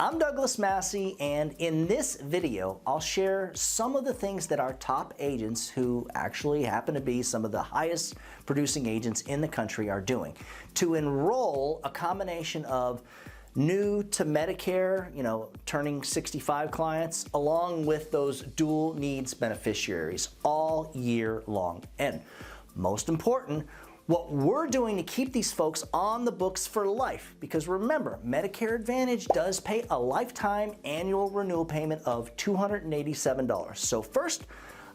I'm Douglas Massey, and in this video, I'll share some of the things that our top agents, who actually happen to be some of the highest producing agents in the country, are doing to enroll a combination of new to Medicare, turning 65 clients, along with those dual needs beneficiaries all year long. And most important, what we're doing to keep these folks on the books for life. Because remember, Medicare Advantage does pay a lifetime annual renewal payment of $287. So first,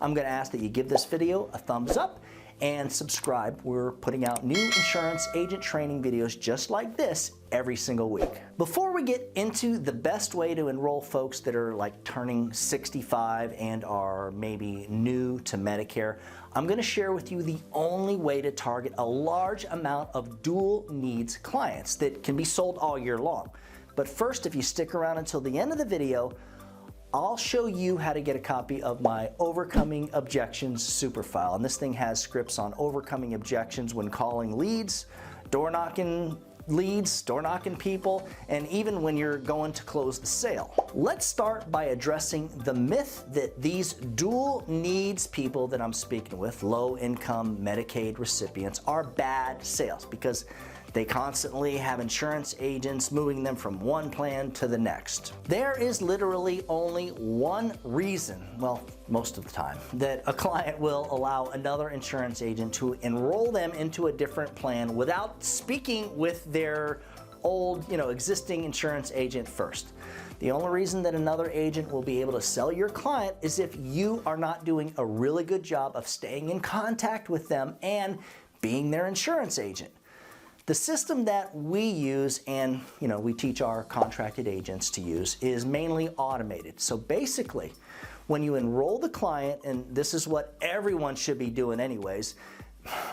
I'm going to ask that you give this video a thumbs up and subscribe. We're putting out new insurance agent training videos just like this every single week. Before we get into the best way to enroll folks that are like turning 65 and are maybe new to Medicare, I'm going to share with you the only way to target a large amount of dual needs clients that can be sold all year long. But first, if you stick around until the end of the video, I'll show you how to get a copy of my Overcoming Objections super file. And this thing has scripts on overcoming objections when calling leads, door knocking leads, door knocking people, and even when you're going to close the sale. Let's start by addressing the myth that these dual needs people that I'm speaking with, low income Medicaid recipients, are bad sales because they constantly have insurance agents moving them from one plan to the next. There is literally only one reason, well, most of the time, that a client will allow another insurance agent to enroll them into a different plan without speaking with their old, existing insurance agent first. The only reason that another agent will be able to sell your client is if you are not doing a really good job of staying in contact with them and being their insurance agent. The system that we use and we teach our contracted agents to use is mainly automated. So basically, when you enroll the client, and this is what everyone should be doing anyways,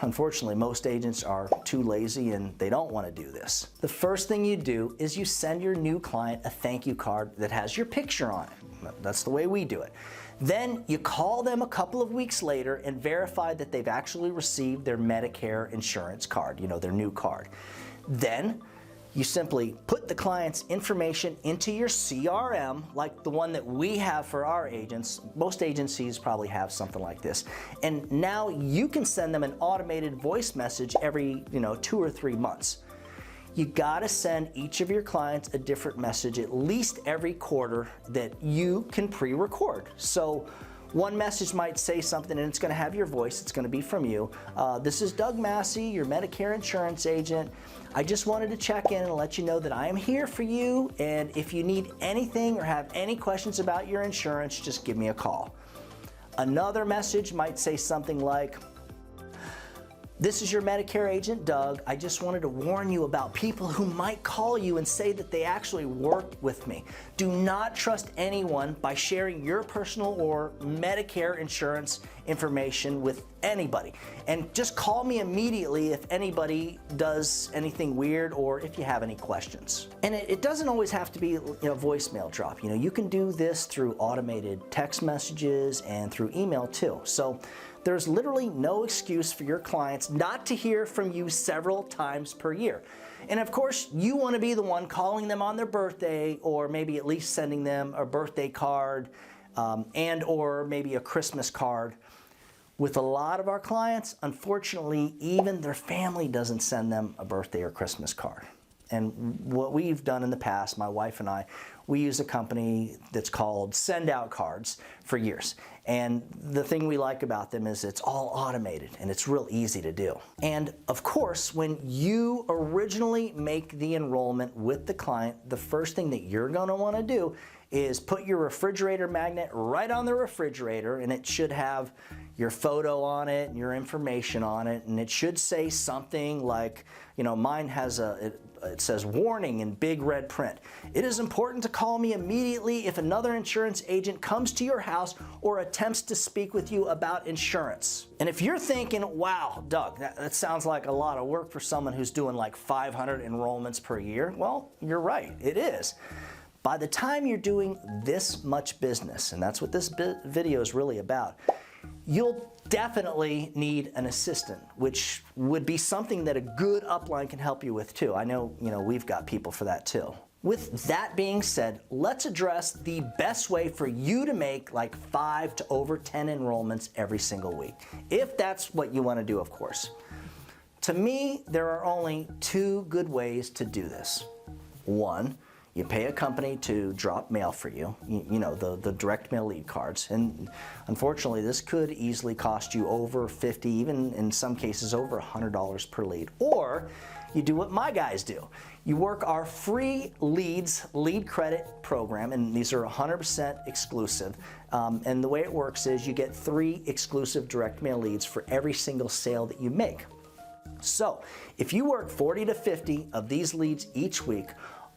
unfortunately most agents are too lazy and they don't want to do this. The first thing you do is you send your new client a thank you card that has your picture on it. That's the way we do it. Then you call them a couple of weeks later and verify that they've actually received their Medicare insurance card, their new card. Then you simply put the client's information into your CRM, like the one that we have for our agents. Most agencies probably have something like this. And now you can send them an automated voice message every 2 or 3 months. You gotta send each of your clients a different message at least every quarter that you can pre-record. So one message might say something and it's gonna have your voice, it's gonna be from you. This is Doug Massey, your Medicare insurance agent. I just wanted to check in and let you know that I am here for you, and if you need anything or have any questions about your insurance, just give me a call. Another message might say something like, "This is your Medicare agent, Doug. I just wanted to warn you about people who might call you and say that they actually work with me. Do not trust anyone by sharing your personal or Medicare insurance information with anybody. And just call me immediately if anybody does anything weird or if you have any questions." And it doesn't always have to be a voicemail drop. You can do this through automated text messages and through email too. So there's literally no excuse for your clients not to hear from you several times per year. And of course, you want to be the one calling them on their birthday, or maybe at least sending them a birthday card and or maybe a Christmas card. With a lot of our clients, unfortunately, even their family doesn't send them a birthday or Christmas card. And what we've done in the past, my wife and I, we use a company that's called Send Out Cards for years. And the thing we like about them is it's all automated and it's real easy to do. And of course, when you originally make the enrollment with the client, the first thing that you're going to want to do is put your refrigerator magnet right on the refrigerator, and it should have your photo on it and your information on it, and it should say something like, mine has it says warning in big red print. "It is important to call me immediately if another insurance agent comes to your house or attempts to speak with you about insurance." And if you're thinking, wow, Doug, that sounds like a lot of work for someone who's doing like 500 enrollments per year, well, you're right, it is. By the time you're doing this much business, and that's what this video is really about, you'll definitely need an assistant, which would be something that a good upline can help you with too. I know, we've got people for that too. With that being said, let's address the best way for you to make like 5 to over 10 enrollments every single week, if that's what you want to do, of course. To me, there are only 2 good ways to do this. One, you pay a company to drop mail for you, you know, the direct mail lead cards. And unfortunately, this could easily cost you over $50, even in some cases over $100 per lead. Or you do what my guys do. You work our free leads, lead credit program, and these are 100% exclusive. And the way it works is you get 3 exclusive direct mail leads for every single sale that you make. So if you work 40 to 50 of these leads each week,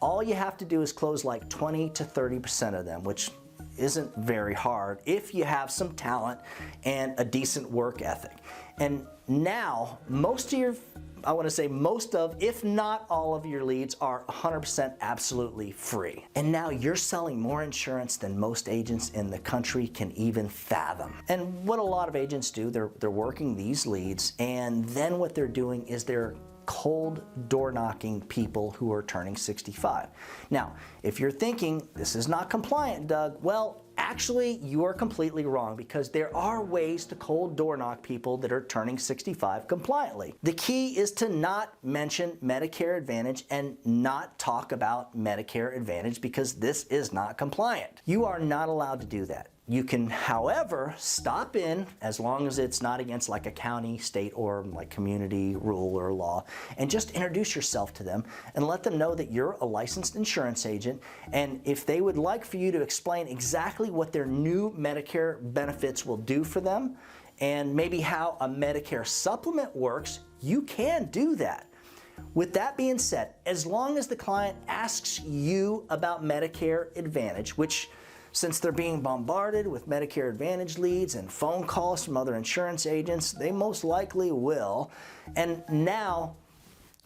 all you have to do is close like 20 to 30% of them, which isn't very hard if you have some talent and a decent work ethic. And now most of, if not all of your leads are 100% absolutely free. And now you're selling more insurance than most agents in the country can even fathom. And what a lot of agents do, they're working these leads, and then what they're doing is they're cold door knocking people who are turning 65. Now, if you're thinking this is not compliant, Doug, well, actually you are completely wrong, because there are ways to cold door knock people that are turning 65 compliantly. The key is to not mention Medicare Advantage and not talk about Medicare Advantage, because this is not compliant. You are not allowed to do that. You can, however, stop in, as long as it's not against like a county, state, or like community rule or law, and just introduce yourself to them and let them know that you're a licensed insurance agent. And if they would like for you to explain exactly what their new Medicare benefits will do for them, and maybe how a Medicare supplement works, you can do that. With that being said, as long as the client asks you about Medicare Advantage, which, since they're being bombarded with Medicare Advantage leads and phone calls from other insurance agents, they most likely will. And now,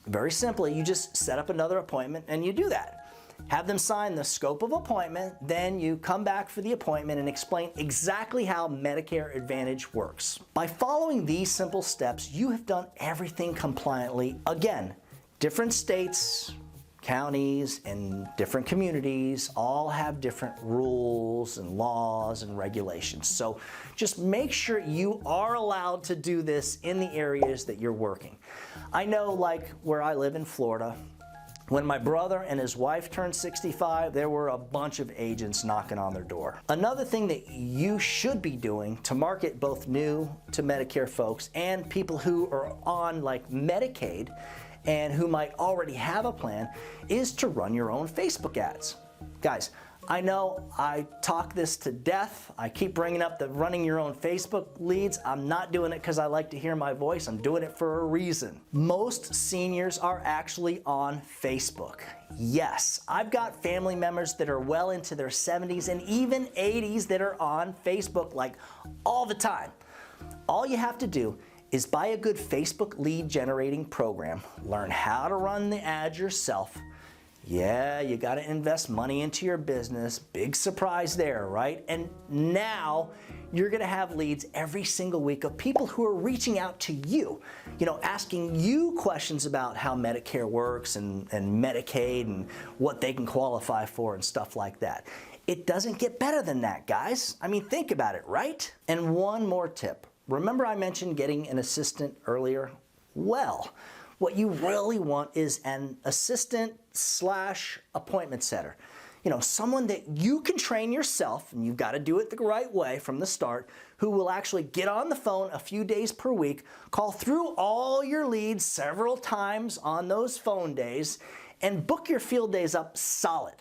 very simply, you just set up another appointment and you do that. Have them sign the scope of appointment, then you come back for the appointment and explain exactly how Medicare Advantage works. By following these simple steps, you have done everything compliantly. Again, different states, counties, and different communities all have different rules and laws and regulations. So just make sure you are allowed to do this in the areas that you're working. I know, like where I live in Florida, when my brother and his wife turned 65, there were a bunch of agents knocking on their door. Another thing that you should be doing to market both new to Medicare folks and people who are on like Medicaid and who might already have a plan is to run your own Facebook ads. Guys, I know I talk this to death. I keep bringing up the running your own Facebook leads. I'm not doing it because I like to hear my voice. I'm doing it for a reason. Most seniors are actually on Facebook. Yes, I've got family members that are well into their 70s and even 80s that are on Facebook like all the time. All you have to do is buy a good Facebook lead generating program, learn how to run the ads yourself. Yeah, you got to invest money into your business. Big surprise there, right? And now you're going to have leads every single week of people who are reaching out to you, asking you questions about how Medicare works and Medicaid and what they can qualify for and stuff like that. It doesn't get better than that, guys. I mean, think about it, right? And one more tip. Remember I mentioned getting an assistant earlier? Well, what you really want is an assistant / appointment setter. Someone that you can train yourself, and you've got to do it the right way from the start, who will actually get on the phone a few days per week, call through all your leads several times on those phone days, and book your field days up solid.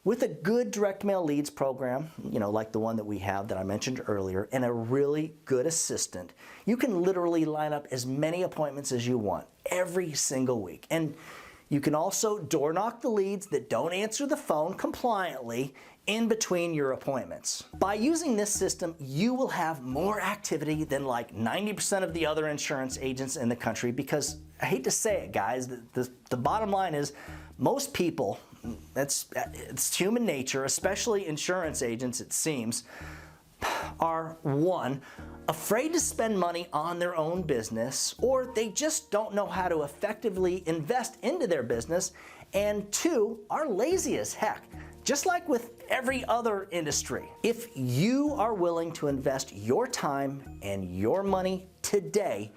With a good direct mail leads program, like the one that we have that I mentioned earlier, and a really good assistant, you can literally line up as many appointments as you want every single week. And you can also door knock the leads that don't answer the phone compliantly in between your appointments. By using this system, you will have more activity than like 90% of the other insurance agents in the country, because I hate to say it, guys, the bottom line is most people, it's human nature, especially insurance agents, it seems, are one, afraid to spend money on their own business, or they just don't know how to effectively invest into their business, and 2, are lazy as heck, just like with every other industry. If you are willing to invest your time and your money today,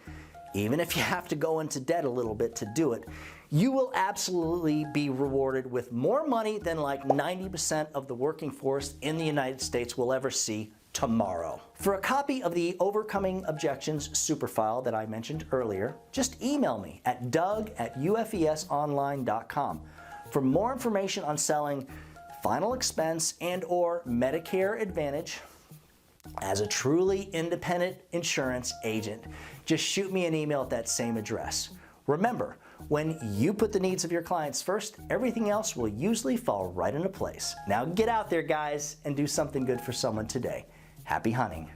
even if you have to go into debt a little bit to do it, you will absolutely be rewarded with more money than like 90% of the working force in the United States will ever see tomorrow. For a copy of the Overcoming Objections Superfile that I mentioned earlier, just email me at doug@ufesonline.com. For more information on selling final expense and or Medicare Advantage as a truly independent insurance agent, just shoot me an email at that same address. Remember, when you put the needs of your clients first, everything else will usually fall right into place. Now get out there, guys, and do something good for someone today. Happy hunting.